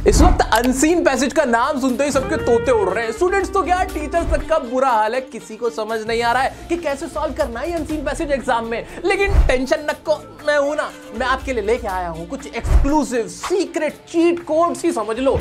इस वक्त unseen passage का नाम सुनते ही सबके तोते उड़ रहे हैं। स्टूडेंट्स तो क्या, टीचर्स तक का बुरा हाल है। किसी को समझ नहीं आ रहा है कि कैसे सॉल्व करना है अनसीन पैसेज एग्जाम में। लेकिन टेंशन नको, मैं हूं ना, मैं आपके लिए लेके आया हूं कुछ एक्सक्लूसिव सीक्रेट चीट कोड्स ही समझ लो।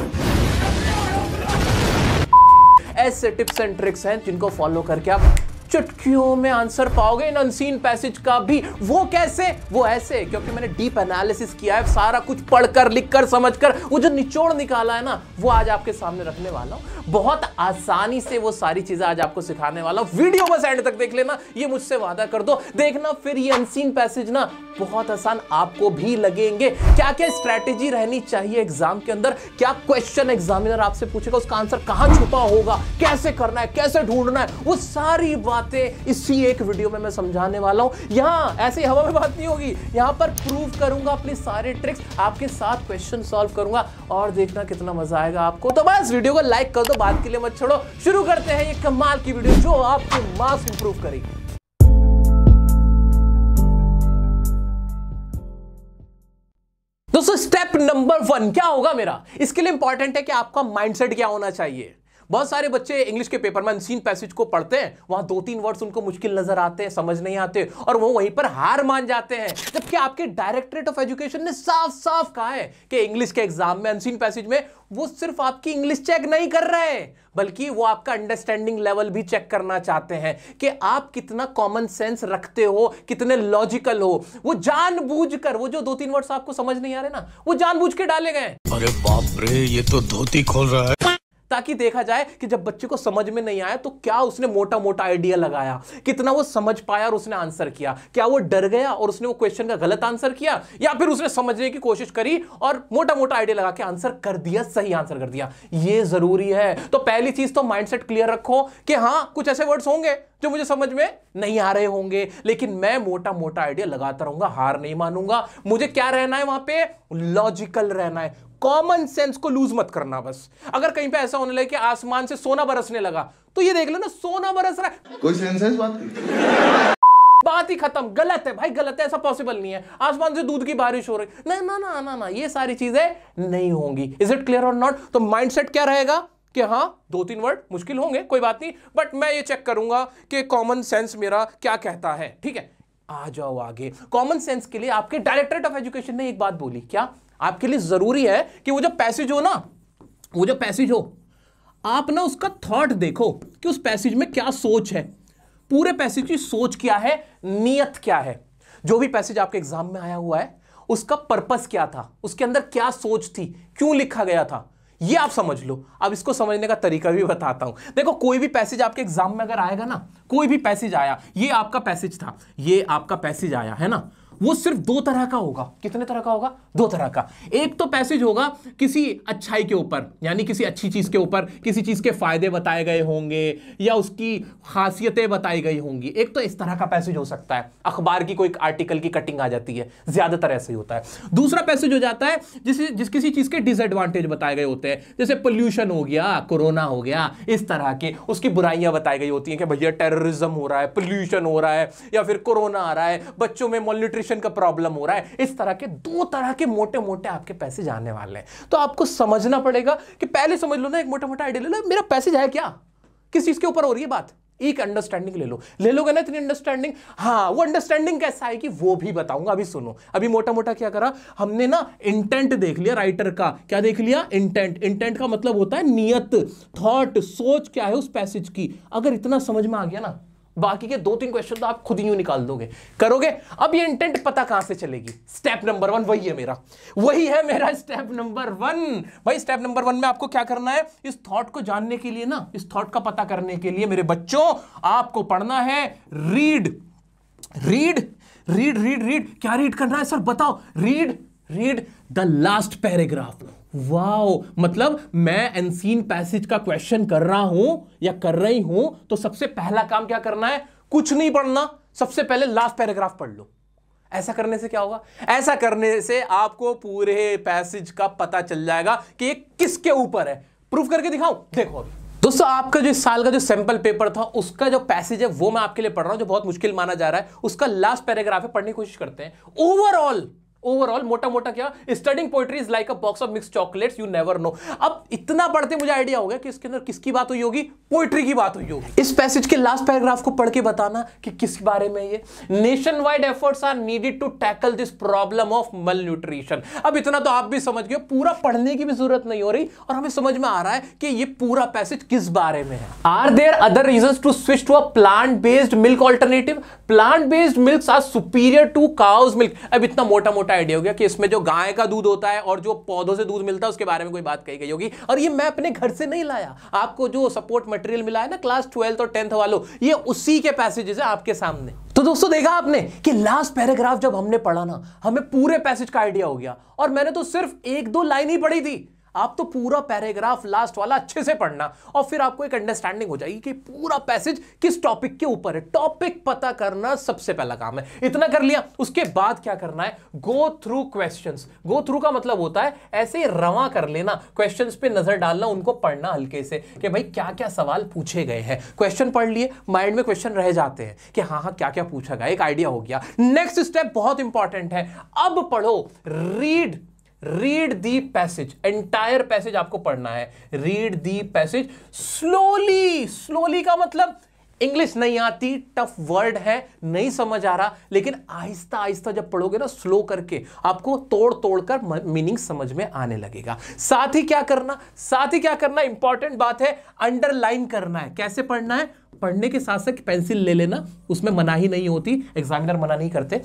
ऐसे टिप्स एंड ट्रिक्स हैं जिनको फॉलो करके आप चुटकियों में आंसर पाओगे इन अनसीन पैसेज का भी। वो कैसे? वो ऐसे, क्योंकि मैंने डीप एनालिसिस किया है, सारा कुछ पढ़कर, लिखकर, समझकर वो जो निचोड़ निकाला है ना, वो आज आपके सामने रखने वाला हूं। बहुत आसानी से वो सारी चीजें आज आपको सिखाने वाला हूं। वीडियो बस एंड तक देख लेना, ये मुझसे वादा कर दो। देखना फिर ये अनसीन पैसेज ना बहुत आसान आपको भी लगेंगे। क्या क्या स्ट्रैटेजी रहनी चाहिए एग्जाम के अंदर, क्या क्वेश्चन एग्जामिनर आपसे पूछेगा, उसका आंसर कहां छुपा होगा, कैसे करना है, कैसे ढूंढना है, वो सारी बातें इसी एक वीडियो में मैं समझाने वाला हूं। यहां ऐसे हवा में बात नहीं होगी, यहां पर प्रूव करूंगा अपनी सारे ट्रिक्स, आपके साथ क्वेश्चन सॉल्व करूंगा और देखना कितना मजा आएगा आपको। तो बस वीडियो को लाइक कर दो, बात के लिए मत छोड़ो। शुरू करते हैं ये कमाल की वीडियो जो आपके मार्क्स इंप्रूव करेगी। दोस्तों स्टेप नंबर 1 क्या होगा मेरा? इसके लिए इंपॉर्टेंट है कि आपका माइंडसेट क्या होना चाहिए। बहुत सारे बच्चे इंग्लिश के पेपर में अनसीन पैसेज को पढ़ते हैं, वहां 2-3 वर्ड्स उनको मुश्किल नजर आते हैं, समझ नहीं आते और वो वहीं पर हार मान जाते हैं। जबकि आपके डायरेक्टरेट ऑफ एजुकेशन ने साफ साफ कहा है कि इंग्लिश के एग्जाम में अनसीन पैसेज में वो सिर्फ आपकी इंग्लिश चेक नहीं कर रहे, बल्कि वो आपका अंडरस्टैंडिंग लेवल भी चेक करना चाहते हैं कि आप कितना कॉमन सेंस रखते हो, कितने लॉजिकल हो। वो जानबूझकर, वो जो 2-3 वर्ड्स आपको समझ नहीं आ रहे ना, वो जानबूझ के डाले गए। अरे बाप रे, ये तो धोती खोल रहा है। ताकि देखा जाए कि जब बच्चे को समझ में नहीं आया तो क्या उसने मोटा मोटा आइडिया लगाया, कितना वो समझ पाया और उसने आंसर किया, क्या वो डर गया और उसने वो क्वेश्चन का गलत आंसर किया, या फिर उसने समझने की कोशिश करी और मोटा मोटा आइडिया लगा के आंसर कर दिया, सही आंसर कर दिया। ये जरूरी है। तो पहली चीज तो माइंडसेट क्लियर रखो कि हाँ कुछ ऐसे वर्ड्स होंगे जो मुझे समझ में नहीं आ रहे होंगे, लेकिन मैं मोटा मोटा आइडिया लगाता रहूंगा, हार नहीं मानूंगा। मुझे क्या रहना है वहां पे? लॉजिकल रहना है। कॉमन सेंस को लूज मत करना। बस अगर कहीं पे ऐसा होने लगे कि आसमान से सोना बरसने लगा, तो ये देख लो ना, सोना बरस रहा है, कोई सेंस है इस बात की? बात ही खत्म। गलत है भाई, गलत है, ऐसा पॉसिबल नहीं है। आसमान से दूध की बारिश हो रही, ना ना ना ना ना, ये सारी चीजें नहीं होंगी। इज इट क्लियर और नॉट? तो माइंडसेट क्या रहेगा कि हाँ 2-3 वर्ड मुश्किल होंगे, कोई बात नहीं, बट मैं ये चेक करूंगा कि कॉमन सेंस मेरा क्या कहता है। ठीक है, आ जाओ आगे। कॉमन सेंस के लिए आपके डायरेक्टरेट ऑफ एजुकेशन ने एक बात बोली, क्या? आपके लिए जरूरी है कि वो जो पैसेज हो ना, वो जो पैसेज हो, आप ना उसका थॉट देखो कि उस पैसेज में क्या सोच है, पूरे पैसेज की सोच क्या है, नियत क्या है। जो भी पैसेज आपके एग्जाम में आया हुआ है उसका पर्पस क्या था, उसके अंदर क्या सोच थी, क्यों लिखा गया था, ये आप समझ लो। अब इसको समझने का तरीका भी बताता हूं। देखो कोई भी पैसेज आपके एग्जाम में अगर आएगा ना, कोई भी पैसेज आया, ये आपका पैसेज था, ये आपका पैसेज आया है ना, वो सिर्फ 2 तरह का होगा। कितने तरह का होगा? 2 तरह का। एक तो पैसेज होगा किसी अच्छाई के ऊपर, यानी किसी अच्छी चीज के ऊपर, किसी चीज के फायदे बताए गए होंगे या उसकी खासियतें बताई गई होंगी। एक तो इस तरह का पैसेज हो सकता है, अखबार की कोई आर्टिकल की कटिंग आ जाती है, ज्यादातर ऐसे ही होता है। दूसरा पैसेज हो जाता है जिस किसी चीज के डिसएडवांटेज बताए गए होते हैं, जैसे पोल्यूशन हो गया, कोरोना हो गया, इस तरह के उसकी बुराइयां बताई गई होती हैं कि भैया टेररिज्म हो रहा है, पोल्यूशन हो रहा है, या फिर कोरोना आ रहा है, बच्चों में मॉलन्यूट्रिशन का प्रॉब्लम हो रहा है। इस तरह के 2 तरह के मोटे मोटे आपके पैसेज आने वाले हैं। तो आपको समझना पड़ेगा कि पहले समझ लो ना, एक मोटा मोटा आइडिया ले लो, मेरा पैसेज है क्या, किस चीज के ऊपर हो रही है बात, एक अंडरस्टैंडिंग ले लोगे ना, इतनी अंडरस्टैंडिंग। हाँ, वो अंडरस्टैंडिंग कैसा है कि वो भी बताऊंगा। अभी सुनो, अभी मोटा मोटा क्या करा हमने ना, इंटेंट देख लिया राइटर का। क्या देख लिया? इंटेंट। इंटेंट का मतलब होता है नियत, थॉट, सोच क्या है उस पैसेज की। अगर इतना समझ में आ गया ना, बाकी के 2-3 क्वेश्चन तो आप खुद ही यूं निकाल दोगे, करोगे। अब ये इंटेंट पता कहां से चलेगी? स्टेप नंबर 1 वही है मेरा, वही है मेरा स्टेप नंबर 1। भाई स्टेप नंबर 1 में आपको क्या करना है? इस थॉट को जानने के लिए ना, इस थॉट का पता करने के लिए मेरे बच्चों, आपको पढ़ना है read. Read read read read. क्या रीड करना है सर बताओ? Read the last paragraph. Wow, मतलब मैं अनसीन पैसेज का क्वेश्चन कर रहा हूं या कर रही हूं, तो सबसे पहला काम क्या करना है? कुछ नहीं पढ़ना, सबसे पहले लास्ट पैराग्राफ पढ़ लो। ऐसा करने से क्या होगा? ऐसा करने से आपको पूरे पैसेज का पता चल जाएगा कि ये किसके ऊपर है। प्रूफ करके दिखाऊं? देखो दोस्तों, आपका जो इस साल का जो सैंपल पेपर था, उसका जो पैसेज है वो मैं आपके लिए पढ़ रहा हूं, जो बहुत मुश्किल माना जा रहा है। उसका लास्ट पैराग्राफ है, पढ़ने की कोशिश करते हैं। ओवरऑल ओवरऑल मोटा मोटा क्या, studying poetry is like a box of mix chocolates, you never know. अब इतना पढ़ते मुझे आइडिया हो गया कि इसके अंदर किसकी बात हुई होगी, पोएट्री की बात हुई होगी। इस पैसेज के लास्ट पैराग्राफ को पढ़ के बताना कि किस बारे में ये, nationwide efforts are needed to tackle this problem of malnutrition. अब इतना तो आप भी समझ गए, पूरा पढ़ने की भी जरूरत नहीं हो रही और हमें समझ में आ रहा है कि ये पूरा पैसेज किस बारे में है। Are there other reasons to switch to a plant based milk alternative, plant based milks are superior to cow's milk. अब इतना मोटा मोटा आइडिया हो गया कि इसमें जो गाय का दूध होता है और जो पौधों से दूध मिलता है उसके बारे में कोई बात कही गई होगी। और ये मैं अपने घर से नहीं लाया, आपको जो सपोर्ट मटेरियल मिला है ना क्लास 12th और 10th वालों, ये उसी के पैसेजेस है आपके सामने। तो दोस्तों देखा आपने कि लास्ट पैराग्राफ जब हमने पढ़ा ना, हमें पूरे पैसेज का आइडिया हो गया और मैंने तो सिर्फ 1-2 लाइन ही पढ़ी थी। आप तो पूरा पैराग्राफ लास्ट वाला अच्छे से पढ़ना और फिर आपको एक अंडरस्टैंडिंग हो जाएगी कि पूरा पैसेज किस टॉपिक के ऊपर है। टॉपिक पता करना सबसे पहला काम है। इतना कर लिया, उसके बाद क्या करना है, go through questions. Go through का मतलब होता है ऐसे ही रवा कर लेना, क्वेश्चंस पे नजर डालना, उनको पढ़ना हल्के से कि भाई क्या क्या सवाल पूछे गए हैं। क्वेश्चन पढ़ लिए, माइंड में क्वेश्चन रह जाते हैं कि हाँ हाँ क्या क्या पूछा गया, एक आइडिया हो गया। नेक्स्ट स्टेप बहुत इंपॉर्टेंट है, अब पढ़ो, read the passage, entire passage आपको पढ़ना है। Read the passage slowly. Slowly का मतलब इंग्लिश नहीं आती, टफ वर्ड है, नहीं समझ आ रहा, लेकिन आहिस्ता आहिस्ता जब पढ़ोगे ना स्लो करके, आपको तोड़ तोड़ कर मीनिंग समझ में आने लगेगा। साथ ही क्या करना, इंपॉर्टेंट बात है, अंडरलाइन करना है। कैसे पढ़ना है, पढ़ने के साथ साथ पेंसिल ले लेना, उसमें मनाही नहीं होती, एग्जामिनर मना नहीं करते।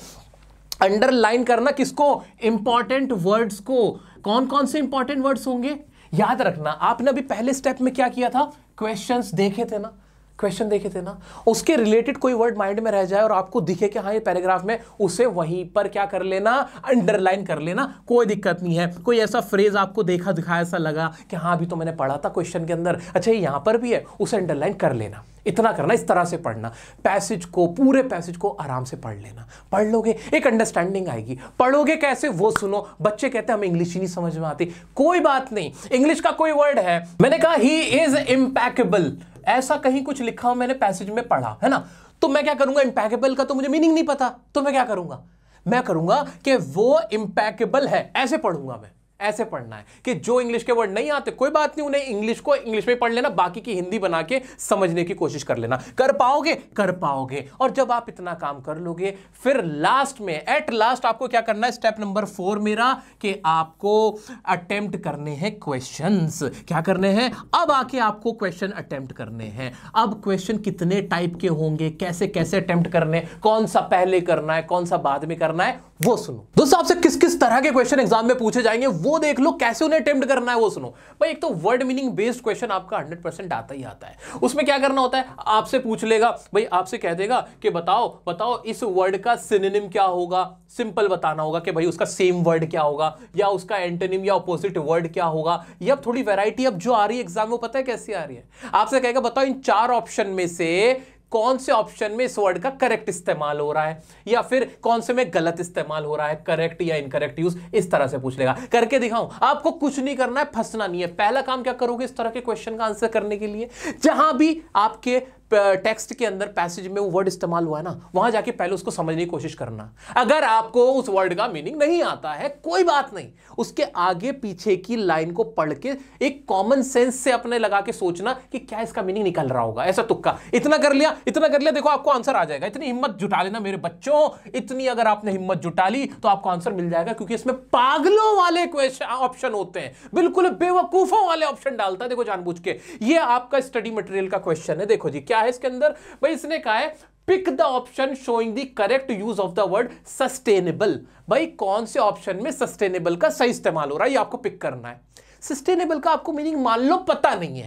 अंडरलाइन करना किसको, इंपॉर्टेंट वर्ड्स को। कौन कौन से इंपॉर्टेंट वर्ड्स होंगे याद रखना। आपने अभी पहले स्टेप में क्या किया था, क्वेश्चंस देखे थे ना, क्वेश्चन देखे थे ना, उसके रिलेटेड कोई वर्ड माइंड में रह जाए और आपको दिखे कि हाँ ये पैराग्राफ में, उसे वहीं पर क्या कर लेना, अंडरलाइन कर लेना, कोई दिक्कत नहीं है। कोई ऐसा फ्रेज आपको देखा दिखाया ऐसा लगा कि हाँ अभी तो मैंने पढ़ा था क्वेश्चन के अंदर, अच्छा ये यहां पर भी है, उसे अंडरलाइन कर लेना। इतना करना, इस तरह से पढ़ना पैसेज को, पूरे पैसेज को आराम से पढ़ लेना। पढ़ लोगे एक अंडरस्टैंडिंग आएगी। पढ़ोगे कैसे वो सुनो। बच्चे कहते हैं हमें इंग्लिश ही नहीं समझ में आती, कोई बात नहीं, इंग्लिश का कोई वर्ड है, मैंने कहा ही इज इम्पैकेबल, ऐसा कहीं कुछ लिखा हो मैंने पैसेज में पढ़ा है ना, तो मैं क्या करूंगा, इम्पैकेबल का तो मुझे मीनिंग नहीं पता, तो मैं क्या करूंगा, मैं करूंगा कि वो इम्पैकेबल है, ऐसे पढ़ूंगा मैं। ऐसे पढ़ना है कि जो इंग्लिश के वर्ड नहीं आते कोई बात नहीं, उन्हें इंग्लिश को इंग्लिश में पढ़ लेना, बाकी की हिंदी बना के समझने की कोशिश कर लेना। कर पाओगे। और जब आप इतना काम कर लोगे, फिर लास्ट में, एट लास्ट आपको क्या करना है, स्टेप नंबर 4 मेरा, कि आपको अटेम्प्ट करने हैं क्वेश्चंस। क्या करने हैं, अब आके आपको क्वेश्चन अटेम्प्ट करने हैं। अब क्वेश्चन कितने टाइप के होंगे, कैसे कैसे अटेम्प्ट करने, कौन सा पहले करना है, कौन सा बाद में करना है, वो सुनो। दोस्तों आपसे किस किस तरह के क्वेश्चन एग्जाम में पूछे जाएंगे वो देख लो, कैसे उन्हें अटेम्प्ट करना है वो सुनो। भाई एक तो वर्ड मीनिंग बेस्ड क्वेश्चन आपका 100% आता ही आता है। उसमें क्या करना होता है, आपसे पूछ लेगा, भाई आपसे कह देगा कि बताओ इस वर्ड का सिनोनिम क्या होगा। सिंपल बताना होगा कि भाई उसका सेम वर्ड क्या होगा, या उसका एंटोनिम या ऑपोजिट वर्ड क्या होगा। या थोड़ी वैरायटी अब जो आ रही है एग्जाम में, पता है कैसी आ रही है, आपसे कहेगा बताओ इन 4 ऑप्शन में से कौन से ऑप्शन में इस वर्ड का करेक्ट इस्तेमाल हो रहा है, या फिर कौन से में गलत इस्तेमाल हो रहा है, करेक्ट या इनकरेक्ट यूज, इस तरह से पूछ लेगा। करके दिखाऊं, आपको कुछ नहीं करना है, फंसना नहीं है। पहला काम क्या करोगे, इस तरह के क्वेश्चन का आंसर करने के लिए जहां भी आपके टेक्स्ट के अंदर पैसेज में वो वर्ड इस्तेमाल हुआ है ना, वहां जाके पहले उसको समझने की कोशिश करना। अगर आपको उस वर्ड का मीनिंग नहीं आता है कोई बात नहीं, उसके आगे पीछे की लाइन को पढ़ के एक कॉमन सेंस से अपने लगा के सोचना कि क्या इसका मीनिंग निकल रहा होगा, ऐसा तुक्का। इतना कर लिया, देखो आपको आंसर आ जाएगा। इतनी हिम्मत जुटा लेना मेरे बच्चों, इतनी अगर आपने हिम्मत जुटा ली तो आपको आंसर मिल जाएगा, क्योंकि इसमें पागलों वाले क्वेश्चन ऑप्शन होते हैं, बिल्कुल बेवकूफों वाले ऑप्शन डालता है देखो जानबूझ के। ये आपका स्टडी मटेरियल का क्वेश्चन है। देखो जी क्या है इसके अंदर, भाई इसने कहा है pick the option showing the correct use of the word sustainable. भाई कौन से ऑप्शन में सस्टेनेबल का सही इस्तेमाल हो रहा है, ये आपको पिक करना है। सस्टेनेबल का आपको मीनिंग मान लो पता नहीं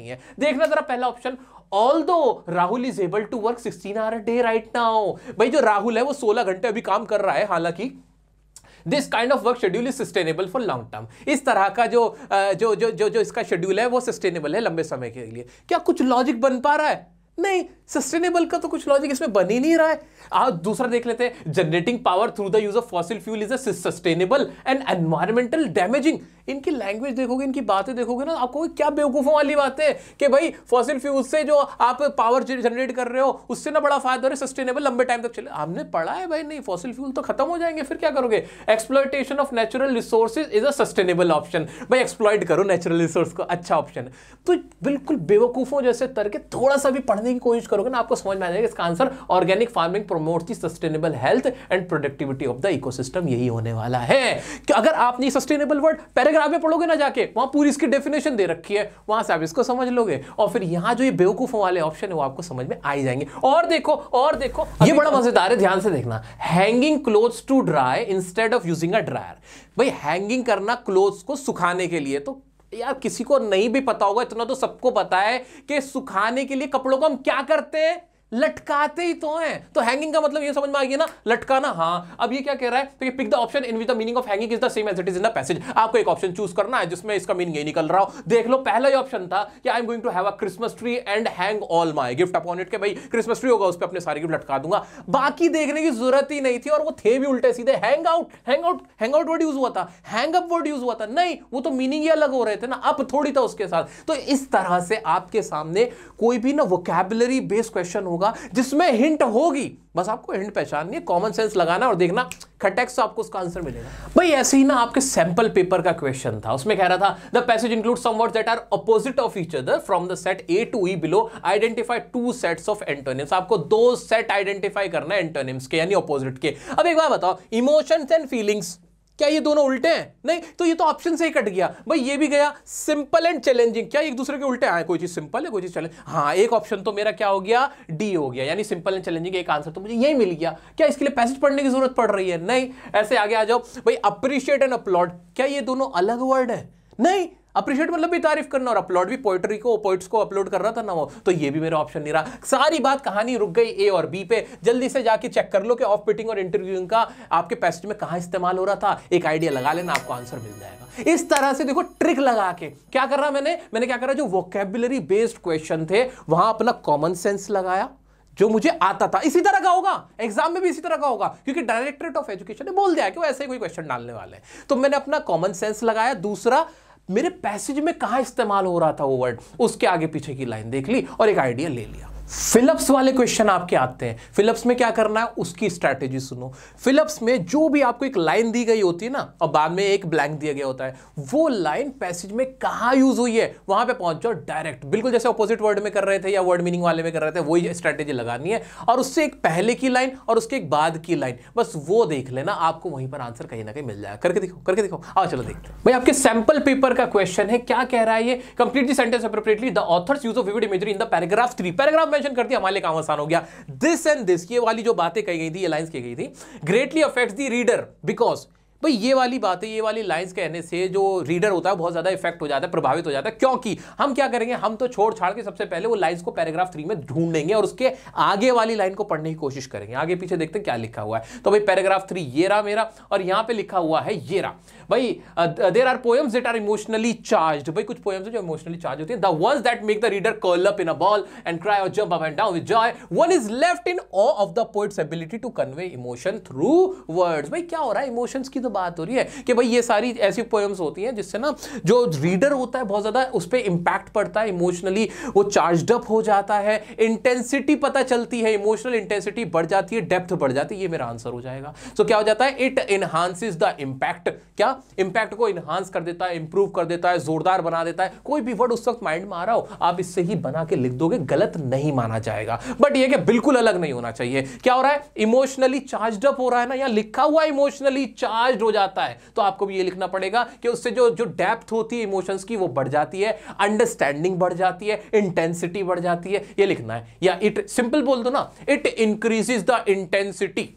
है, देखना जरा पहला option, although Rahul is able to work 16 hour day right now. भाई जो राहुल है वो 16 घंटे अभी काम कर रहा है, हालांकि this kind of work schedule is sustainable for long term. इस तरह का जो इसका शेड्यूल है वो सस्टेनेबल है लंबे समय के लिए। क्या कुछ लॉजिक बन पा रहा है? नहीं, सस्टेनेबल का तो कुछ लॉजिक इसमें बन ही नहीं रहा है। आप दूसरा देख लेते हैं, generating power through the use of fossil fuel is sustainable and environmental damaging. इनकी लैंग्वेज देखोगे, इनकी बातें देखोगे ना, आपको क्या बेवकूफों वाली बात है कि भाई फॉसिल फ्यूल से जो आप पावर जनरेट कर रहे हो उससे ना बड़ा फायदा हो रहा है, सस्टेनेबल लंबे टाइम तक चले। हमने पढ़ा है भाई, नहीं फॉसिल फ्यूल तो खत्म हो जाएंगे, फिर क्या करोगे? Exploitation of natural resources is a sustainable option. भाई एक्सप्लॉइट करो नेचुरल रिसोर्स को, अच्छा ऑप्शन है। तो बिल्कुल बेवकूफों जैसे तरह थोड़ा सा भी पढ़ने की कोशिश करोगे ना, आपको समझ में आ जाएगा इसका answer organic farming promotes the sustainable health and productivity of the ecosystem, यही होने वाला है। कि अगर आप नहीं सस्टेनेबल वर्ड पैराग्राफ में पढ़ोगे ना जाके, वहां पूरी इसकी डेफिनेशन दे रखी है, वहां से आप इसको समझ लोगे और फिर यहां जो ये बेवकूफों वाले ऑप्शन है वो आपको समझ में आ ही जाएंगे। और देखो ये बड़ा मजेदार है, ध्यान से देखना। Hanging clothes to dry instead of using a dryer. भाई हैंगिंग करना क्लोथ्स को सुखाने के लिए, तो यार किसी को नहीं भी पता होगा, इतना तो सबको पता है कि सुखाने के लिए कपड़ों को हम क्या करते हैं? लटकाते ही तो हैं। तो हैंगिंग का मतलब ये समझ में आ गया ना, लटकाना। हाँ, अब ये क्या कह रहा है? तो pick the option in which the meaning of hanging is the same as it is in the passage. आपको एक ऑप्शन चूज करना है जिसमें इसका मीनिंग ये निकल रहा हो। देख लो, पहला ही ऑप्शन था कि I am going to have a Christmas tree and hang all my gift upon it, के भाई क्रिसमस ट्री होगा उस पर अपने सारे गिफ्ट लटका दूंगा। बाकी देखने की जरूरत ही नहीं थी, और वो थे भी उल्टे सीधे। हैंग आउट वर्ड यूज हुआ था, हैंग अप वर्ड यूज हुआ था। नहीं, वो तो मीनिंग ही अलग हो रहे थे ना, अप थोड़ी था उसके साथ। तो इस तरह से आपके सामने कोई भी ना वोकैबुलरी बेस्ड क्वेश्चन होगा जिसमें हिंट होगी, बस आपको हिंट पहचाननी है, कॉमन सेंस लगाना और देखना खटैक्स तो आपको उसका आंसर मिलेगा। भाई ऐसे ही ना आपके सैंपल पेपर का क्वेश्चन था, उसमें कह रहा था the passage includes some words that are opposite of each other from the set A to E below, identify two sets of antonyms. आपको दो सेट आइडेंटिफाई करना है एंटोनिम्स के, यानी ऑपोजिट के। अब एक बात बताओ, इमोशंस एंड फीलिंग्स, क्या ये दोनों उल्टे हैं? नहीं, तो ये तो ऑप्शन से ही कट गया। भाई ये भी गया। सिंपल एंड चैलेंजिंग, क्या एक दूसरे के उल्टे आए? कोई चीज सिंपल है, कोई चीज चैलेंज। हाँ, एक ऑप्शन तो मेरा क्या हो गया? डी हो गया, यानी सिंपल एंड चैलेंजिंग। एक आंसर तो मुझे यही मिल गया। क्या इसके लिए पैसेज पढ़ने की जरूरत पड़ रही है? नहीं। ऐसे आगे आ जाओ। भाई अप्रिशिएट एंड अपलॉड, क्या ये दोनों अलग वर्ड है? नहीं। अप्रिशिएट मतलब भी तारीफ करना, और अपलोड भी पोइट्री को, पोइट्स को अपलोड कर रहा था ना वो, तो ये भी मेरा ऑप्शन नहीं रहा। सारी बात, कहानी रुक गई ए और बी पे। जल्दी से जाके चेक कर लो कि ऑफ पिटिंग और इंटरव्यूइंग का आपके पैसेज में कहां इस्तेमाल हो रहा था। एक आइडिया लगा लेना, आपको आंसर मिल जाएगा। इस तरह से देखो, ट्रिक लगा के क्या कर रहा मैंने क्या करा, जो वोकैबुलरी बेस्ड क्वेश्चन थे वहां अपना कॉमन सेंस लगाया, जो मुझे आता था। इसी तरह का होगा एग्जाम में भी, इसी तरह का होगा, क्योंकि डायरेक्टरेट ऑफ एजुकेशन ने बोल दिया कि वो ऐसे ही कोई क्वेश्चन डालने वाले हैं। तो मैंने अपना कॉमन सेंस लगाया। दूसरा, मेरे पैसेज में कहां इस्तेमाल हो रहा था वो वर्ड, उसके आगे पीछे की लाइन देख ली और एक आइडिया ले लिया। फिलिप्स वाले क्वेश्चन आपके आते हैं। फिलिप्स में क्या करना है, उसकी स्ट्रैटेजी सुनो। फिलिप्स में जो भी आपको एक लाइन दी गई होती है ना, और बाद में एक ब्लैंक दिया गया होता है, वो लाइन पैसेज में कहां यूज हुई है वहां पे पहुंच जाओ डायरेक्ट। बिल्कुल जैसे ऑपोजिट वर्ड में कर रहे थे या वर्ड मीनिंग वाले में कर रहे थे, वही स्ट्रैटेजी लगानी है। और उससे एक पहले की लाइन और उसके एक बाद की लाइन, बस वो देख लेना, आपको वहीं पर आंसर कहीं ना कहीं मिल जाएगा। करके दिखो। आओ चलो देखते हैं। भाई आपके सैंपल पेपर का क्वेश्चन है, क्या कह रहा है ये? Complete the sentence appropriately, the author's use of vivid imagery in the paragraph 3। Paragraph mention कर दिया, हमारे लिए काम आसान हो गया। दिस एंड दिस, ये वाली जो बातें कही गई थी, ये लाइंस की गई थी, greatly affects the reader because. भाई ये वाली बातें, ये वाली लाइंस कहने से जो रीडर होता है बहुत ज्यादा इफेक्ट हो जाता है, प्रभावित हो जाता है। क्योंकि हम क्या करेंगे, हम तो छोड़ छाड़ के सबसे पहले वो लाइंस को पैराग्राफ 3 में ढूंढेंगे और उसके आगे वाली लाइन को पढ़ने की कोशिश करेंगे। आगे पीछे देखते हैं क्या लिखा हुआ है। तो भाई पैराग्राफ 3 ये रहा मेरा, और यहां पे लिखा हुआ है ये रहा। भाई there are poems that are emotionally charged. भाई कुछ पोएम्स हैं जो इमोशनली चार्ज होती हैं। The ones that make the reader curl up in a ball and cry or jump up and down with joy, one is left in awe of the poet's ability to convey emotion through words. भाई क्या हो रहा है, emotions की तो बात हो रही है कि भाई ये सारी ऐसी पोएम्स होती हैं जिससे ना जो रीडर होता है बहुत ज्यादा उस पर इंपैक्ट पड़ता है, इमोशनली वो चार्ज्ड अप हो जाता है, इंटेंसिटी पता चलती है, इमोशनल इंटेंसिटी बढ़ जाती है, डेप्थ बढ़ जाती है। ये मेरा आंसर हो जाएगा। सो क्या हो जाता है, इट एनहांसेस द इंपैक्ट। क्या इंपैक्ट को इनहांस कर देता है, इंप्रूव कर देता है, जोरदार बना देता है। कोई भी वर्ड उस वक्त माइंड में आ रहा हो, आप इससे ही बना के लिख दोगे, गलत नहीं माना जाएगा। बट ये कि बिल्कुल अलग नहीं होना चाहिए। क्या हो रहा है, इमोशनली चार्ज्ड अप हो रहा है ना, यहां लिखा हुआ इमोशनली चार्ज्ड हो जाता है, तो आपको भी ये लिखना पड़ेगा कि उससे जो डेप्थ होती है इमोशंस की वो बढ़ जाती है, अंडरस्टैंडिंग बढ़ जाती है, इंटेंसिटी बढ़ जाती है। ये लिखना है। या इट सिंपल बोल दो ना, it increases the intensity.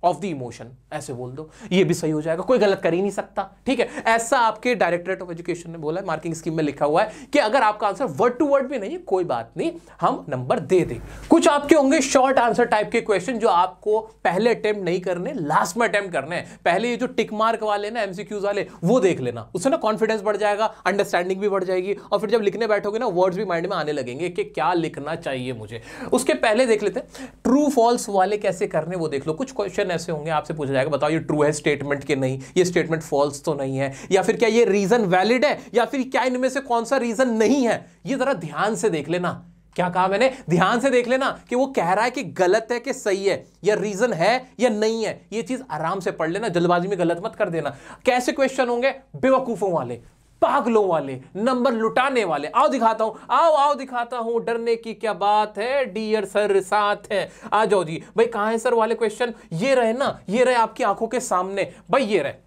Of the emotion, ऐसे बोल दो, ये भी सही हो जाएगा, कोई गलत कर ही नहीं सकता। ठीक है, ऐसा आपके डायरेक्टरेट ऑफ एजुकेशन ने बोला है, मार्किंग स्कीम में लिखा हुआ है कि अगर आपका आंसर वर्ड टू वर्ड भी नहीं है कोई बात नहीं, हम नंबर दे दें। कुछ आपके होंगे शॉर्ट आंसर टाइप के क्वेश्चन जो आपको पहले अटेम्प्ट नहीं करने, लास्ट में अटेम्प्ट करने हैं। पहले ये जो टिक मार्क वाले ना, एमसीक्यूज वाले, वो देख लेना, उससे ना कॉन्फिडेंस बढ़ जाएगा, अंडरस्टैंडिंग भी बढ़ जाएगी, और फिर जब लिखने बैठोगे ना वर्ड्स भी माइंड में आने लगेंगे कि क्या लिखना चाहिए मुझे। उसके पहले देख लेते हैं ट्रू फॉल्स वाले कैसे करने, वो देख लो। कुछ क्वेश्चन ऐसे होंगे आपसे पूछा जाएगा, बताओ ये ट्रू है स्टेटमेंट के नहीं, ये स्टेटमेंट फॉल्स तो नहीं है, या फिर क्या ये रीजन वैलिड है, या फिर क्या इनमें से कौन सा रीजन नहीं है। ये जरा ध्यान से देख लेना। क्या कहा मैंने? ध्यान से देख लेना कि वो कह रहा है कि गलत है कि सही है, या रीजन है या नहीं है। ये चीज आराम से पढ़ लेना, जल्दबाजी में गलत मत कर देना। कैसे क्वेश्चन होंगे? बेवकूफों वाले, पागलों वाले, नंबर लुटाने वाले। आओ दिखाता हूं, आओ आओ दिखाता हूं, डरने की क्या बात है, डियर सर साथ है, आ जाओ जी। भाई कहां है सर वाले क्वेश्चन? ये रहे ना, ये रहे आपकी आंखों के सामने भाई, ये रहे।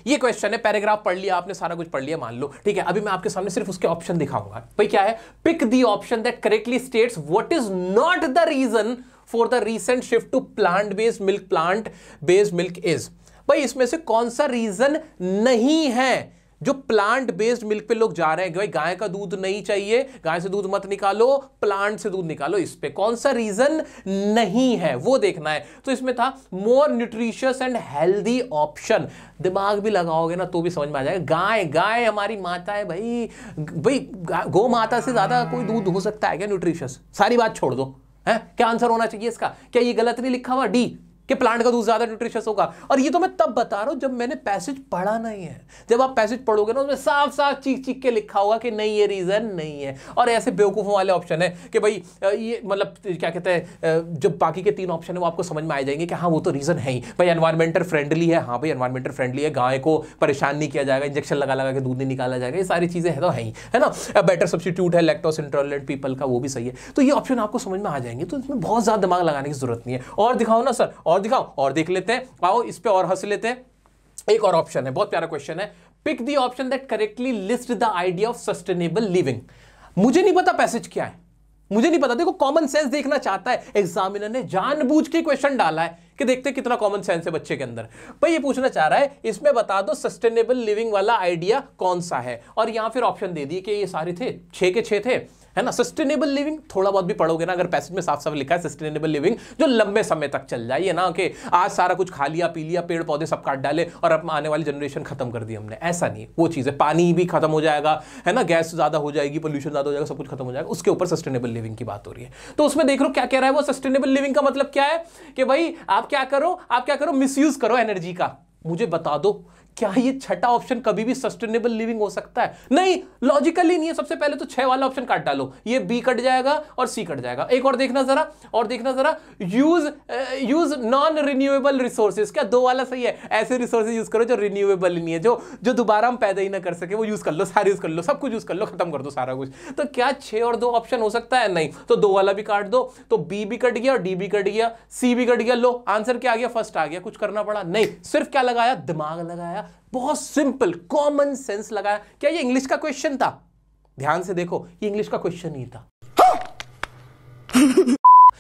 ये क्वेश्चन है, पैराग्राफ पढ़ लिया आपने, सारा कुछ पढ़ लिया मान लो, ठीक है। अभी मैं आपके सामने सिर्फ उसके ऑप्शन दिखाऊंगा। भाई क्या है? Pick the option that correctly states what is not the reason for the recent shift to plant based milk is. भाई इसमें से कौन सा रीजन नहीं है जो प्लांट बेस्ड मिल्क पे लोग जा रहे हैं? भाई गाय का दूध नहीं चाहिए, गाय से दूध मत निकालो, प्लांट से दूध निकालो। इस पे कौन सा रीजन नहीं है वो देखना है। तो इसमें था more nutritious and healthy option. दिमाग भी लगाओगे ना तो भी समझ में आ जाएगा। गाय गाय हमारी माता है भाई, भाई गौ माता से ज्यादा कोई दूध हो सकता है क्या न्यूट्रिशियस? सारी बात छोड़ दो, है क्या आंसर होना चाहिए इसका? क्या ये गलत नहीं लिखा हुआ डी कि प्लांट का दूध ज्यादा न्यूट्रिशियस होगा? और ये तो मैं तब बता रहा हूं जब मैंने पैसेज पढ़ा नहीं है। जब आप पैसेज पढ़ोगे ना उसमें साफ साफ चीख के लिखा होगा कि नहीं ये रीजन नहीं है। और ऐसे बेवकूफों वाले ऑप्शन है कि भाई ये मतलब क्या कहते हैं, जब बाकी के 3 ऑप्शन है वो आपको समझ में आ जाएंगे कि हाँ वो तो रीजन है ही। भाई एनवायरमेंटल फ्रेंडली है, हाँ भाई एनवायरमेंटल फ्रेंडली है, गाय को परेशान नहीं किया जाएगा, इंजेक्शन लगा लगा के दूध नहीं निकाला जाएगा, ये सारी चीजें है तो है ही, है ना। बेटर सब्स्टिट्यूट है लैक्टोज इंटॉलरेंट पीपल का, वो भी सही है। तो ये ऑप्शन आपको समझ में आ जाएंगे, तो इसमें बहुत ज्यादा दिमाग लगाने की जरूरत नहीं है। और दिखाओ ना सर, और दिखाओ, और देख लेते हैं, आओ इस पे और हंस लेते हैं। एक और ऑप्शन है, बहुत प्यारा क्वेश्चन है। Pick the option that correctly list the idea of sustainable living. मुझे नहीं पता पैसेज क्या है, मुझे नहीं पता। देखो कॉमन सेंस देखना चाहता है एग्जामिनर ने, जानबूझ के क्वेश्चन डाला है कि देखते कितना कॉमन सेंस है बच्चे के अंदर। भाई ये पूछना चाह रहा है इसमें बता दो सस्टेनेबल लिविंग वाला आइडिया कौन सा है, और यहां फिर ऑप्शन दे दिए कि ये सारे थे, 6 के 6 थे, है ना। सस्टेनेबल लिविंग थोड़ा बहुत भी पढ़ोगे ना, अगर पैसेज में साफ साफ लिखा है सस्टेनेबल लिविंग जो लंबे समय तक चल जाए, ये ना कि आज सारा कुछ खा लिया पी लिया, पेड़ पौधे सब काट डाले और अब आने वाली जनरेशन खत्म कर दी हमने, ऐसा नहीं। वो चीज़ है, पानी भी खत्म हो जाएगा, है ना, गैस ज्यादा हो जाएगी, पोल्यूशन ज्यादा हो जाएगा, सब कुछ खत्म हो जाएगा, उसके ऊपर सस्टेनेबल लिविंग की बात हो रही है। तो उसमें देख लो क्या कह रहा है वो। सस्टेनेबल लिविंग का मतलब क्या है कि भाई आप क्या करो, मिसयूज करो एनर्जी का। मुझे बता दो क्या ये छठा ऑप्शन कभी भी सस्टेनेबल लिविंग हो सकता है? नहीं, लॉजिकली नहीं है। सबसे पहले तो 6 वाला ऑप्शन काट डालो, ये बी कट जाएगा और सी कट जाएगा। एक और देखना जरा, यूज नॉन रिन्यूएबल रिसोर्सेज। क्या 2 वाला सही है? ऐसे रिसोर्सेज यूज करो जो रिन्यूएबल नहीं है, जो दोबारा हम पैदा ही ना कर सके, वो यूज कर लो, सारे यूज कर लो, सब कुछ यूज कर लो, खत्म कर दो सारा कुछ। तो क्या 6 और 2 ऑप्शन हो सकता है? नहीं। तो 2 वाला भी काट दो, तो बी भी कट गया और डी भी कट गया, सी भी कट गया। लो आंसर क्या आ गया? फर्स्ट आ गया। कुछ करना पड़ा नहीं, सिर्फ क्या लगाया? दिमाग लगाया, बहुत सिंपल कॉमन सेंस लगाया। क्या ये इंग्लिश का क्वेश्चन था? ध्यान से देखो, ये इंग्लिश का क्वेश्चन नहीं था।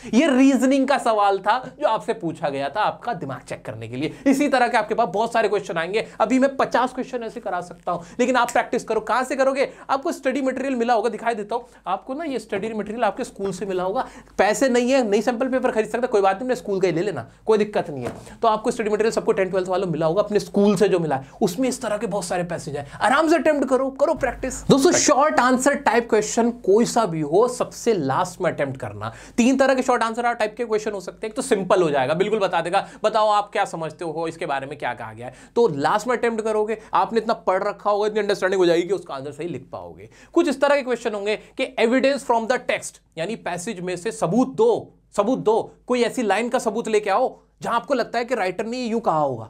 ये रीजनिंग का सवाल था जो आपसे पूछा गया था आपका दिमाग चेक करने के लिए। इसी तरह के आपके पास बहुत सारे क्वेश्चन आएंगे। अभी मैं 50 क्वेश्चन ऐसे करा सकता हूं, लेकिन आप प्रैक्टिस करो। कहां से करोगे? आपको स्टडी मटेरियल मिला होगा, दिखाई देता हूं आपको ना। ये स्टडी मटेरियल आपके स्कूल से मिला होगा। पैसे नहीं है, नहीं सैंपल पेपर खरीद सकता, कोई बात नहीं, मैं स्कूल का ही ले लेना, कोई दिक्कत नहीं है। तो आपको स्टडी मटेरियल सबको 10th 12th वालों मिला होगा, अपने स्कूल से जो मिला है उसमें इस तरह के बहुत सारे पैसेज है। आराम से अटेम्प्ट करो प्रैक्टिस। दोस्तों शॉर्ट आंसर टाइप क्वेश्चन कोई सा भी हो, सबसे लास्ट में अटेम्प्ट करना। 3 तरह के शॉर्ट आंसर टाइप के क्वेश्चन हो सकते हैं। एक तो सिंपल हो जाएगा, बिल्कुल बता देगा, बताओ आप क्या समझते हो इसके बारे में, क्या कहा गया है। तो लास्ट में अटेम्प्ट करोगे, आपने इतना पढ़ रखा होगा, इतनी अंडरस्टैंडिंग हो जाएगी कि उसका आंसर सही लिख पाओगे। कुछ इस तरह के क्वेश्चन होंगे कि एविडेंस फ्रॉम द टेक्स्ट, यानी पैसेज में से सबूत दो, कोई ऐसी लाइन का सबूत लेके आओ जहां आपको लगता है कि राइटर ने यूं कहा होगा,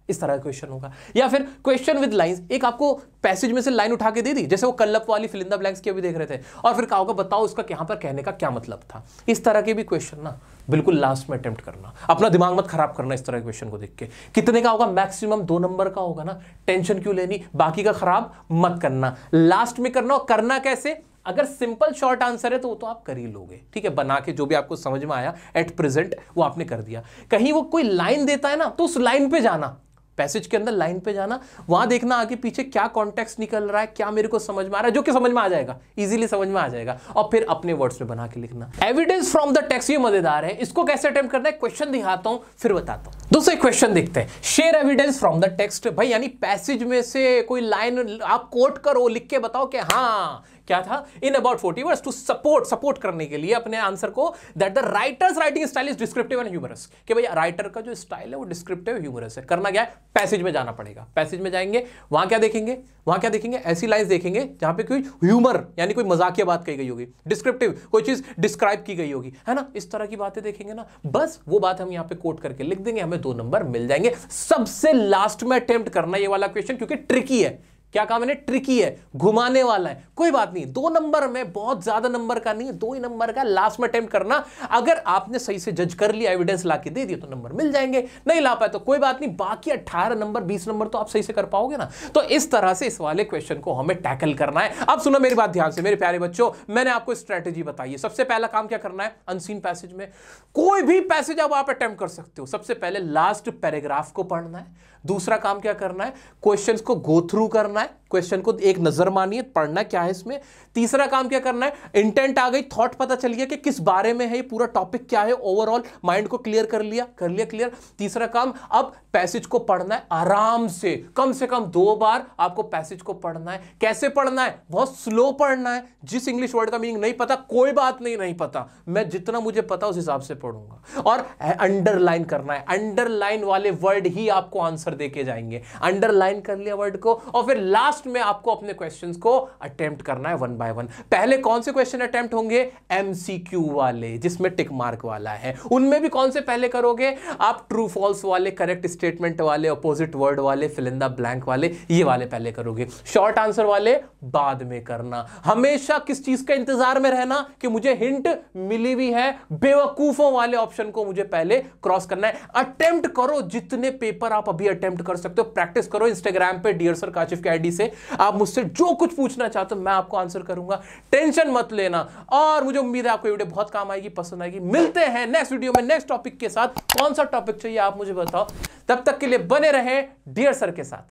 इस तरह का क्वेश्चन होगा। या फिर क्वेश्चन विद लाइंस, एक आपको पैसेज में से लाइन उठा के दे दी, जैसे वो कल्लप वाली फिल इन द ब्लैंक्स की अभी देख रहे थे, और फिर कहा होगा बताओ इसका यहां पर कहने का क्या मतलब था। इस तरह के भी क्वेश्चन ना बिल्कुल लास्ट में अटेम्प्ट करना। अपना दिमाग मत खराब करना इस तरह के क्वेश्चन को देख के। कितने का होगा? मैक्सिमम 2 नंबर का होगा ना, टेंशन क्यों लेनी, बाकी का खराब मत करना, लास्ट में करना। और करना कैसे? अगर सिंपल शॉर्ट आंसर है तो वो तो आप कर ही लोगे, ठीक है, बना के जो भी आपको समझ में आया एट प्रेजेंट वो आपने कर दिया। कहीं वो कोई लाइन देता है ना तो उस लाइन पे जाना, पैसेज के अंदर लाइन पे जाना, वहां देखना आगे पीछे क्या कॉन्टेक्स्ट निकल रहा है, क्या मेरे को समझ में आ रहा है, जो कि समझ में आ जाएगा, इजीली समझ में आ जाएगा, और फिर अपने वर्ड्स में बना के लिखना। एविडेंस फ्रॉम द टेक्स्ट, ये मजेदार है, इसको कैसे अटेम्प्ट करना है, क्वेश्चन दिखाता हूं फिर बताता हूं। दूसरा क्वेश्चन देखते हैं, share evidence from the text, भाई यानी पैसेज में से कोई लाइन आप कोट करो, लिख के बताओ कि हाँ क्या था, in about 40 words to support करने के लिए अपने आंसर को, that the writer's writing style is descriptive and humorous, कि भाई राइटर का जो स्टाइल है वो डिस्क्रिप्टिव ह्यूमरस है। करना क्या है, पैसेज में जाना पड़ेगा, पैसेज में जाएंगे, वहां क्या देखेंगे, ऐसी लाइंस देखेंगे जहां पे कोई ह्यूमर यानी कोई मजाकिया बात कही गई होगी, डिस्क्रिप्टिव कोई चीज डिस्क्राइब की गई होगी, है ना, इस तरह की बातें देखेंगे ना, बस वो बात हम यहां पे कोट करके लिख देंगे, हमें 2 नंबर मिल जाएंगे। सबसे लास्ट में अटेम्प्ट करना ये वाला क्वेश्चन, क्योंकि ट्रिकी है, क्या काम है, ट्रिकी है, घुमाने वाला है, कोई बात नहीं, 2 नंबर में, बहुत ज्यादा नंबर का नहीं है, 2 ही नंबर का, लास्ट में अटेम्प्ट करना। अगर आपने सही से जज कर लिया, एविडेंस ला के दे दिया तो नंबर मिल जाएंगे, नहीं ला पाए तो कोई बात नहीं, बाकी 18 नंबर 20 नंबर तो आप सही से कर पाओगे ना। तो इस तरह से इस वाले क्वेश्चन को हमें टैकल करना है। अब सुनो मेरी बात ध्यान से मेरे प्यारे बच्चों, मैंने आपको स्ट्रेटेजी बताई है। सबसे पहला काम क्या करना है, अनसीन पैसेज में कोई भी पैसेज अब आप अटेम्प्ट कर सकते हो, सबसे पहले लास्ट पैराग्राफ को पढ़ना है। दूसरा काम क्या करना है, क्वेश्चंस को गो थ्रू करना है, क्वेश्चन को एक नजर मानिए, पढ़ना क्या है इसमें। तीसरा काम क्या करना है, इंटेंट आ गई, थॉट पता चल गया कि किस बारे में है ये पूरा टॉपिक, क्या है, ओवरऑल माइंड को क्लियर कर लिया क्लियर। तीसरा काम, अब पैसेज को पढ़ना है आराम से कम 2 बार आपको पैसेज को पढ़ना है। कैसे पढ़ना है, बहुत स्लो पढ़ना है। जिस इंग्लिश वर्ड का मीनिंग नहीं पता कोई बात नहीं पता, मैं जितना मुझे पता उस हिसाब से पढ़ूंगा। और अंडरलाइन करना है, अंडरलाइन वाले वर्ड ही आपको आंसर देके जाएंगे। अंडरलाइन कर लिया वर्ड को, और फिर लास्ट में आपको अपने क्वेश्चंस को अटेम्प्ट करना है 1 बाय 1। पहले कौन से क्वेश्चन अटेम्प्ट होंगे, एमसीक्यू वाले जिसमें टिक मार्क वाला है। उनमें भी कौन से पहले करोगे आप, ट्रू फॉल्स वाले, करेक्ट स्टेटमेंट वाले, अपोजिट वर्ड वाले, फिल इन द ब्लैंक वाले, ये वाले पहले करोगे। शॉर्ट आंसर वाले बाद में करना। हमेशा किस चीज का इंतजार में रहना कि मुझे हिंट मिली भी है, बेवकूफों वाले ऑप्शन को मुझे पहले क्रॉस करना है। अटेम्प्ट करो जितने पेपर आप अभी अटेम्प्ट कर सकते हो, प्रैक्टिस करो। इंस्टाग्राम पे डियर सर काशिफ की आईडी से आप मुझसे जो कुछ पूछना चाहते हो मैं आपको आंसर करूंगा, टेंशन मत लेना। और मुझे उम्मीद है आपको वीडियो बहुत काम आएगी, पसंद आएगी। मिलते हैं नेक्स्ट वीडियो में नेक्स्ट टॉपिक के साथ। कौन सा टॉपिक चाहिए आप मुझे बताओ, तब तक के लिए बने रहें डियर सर के साथ।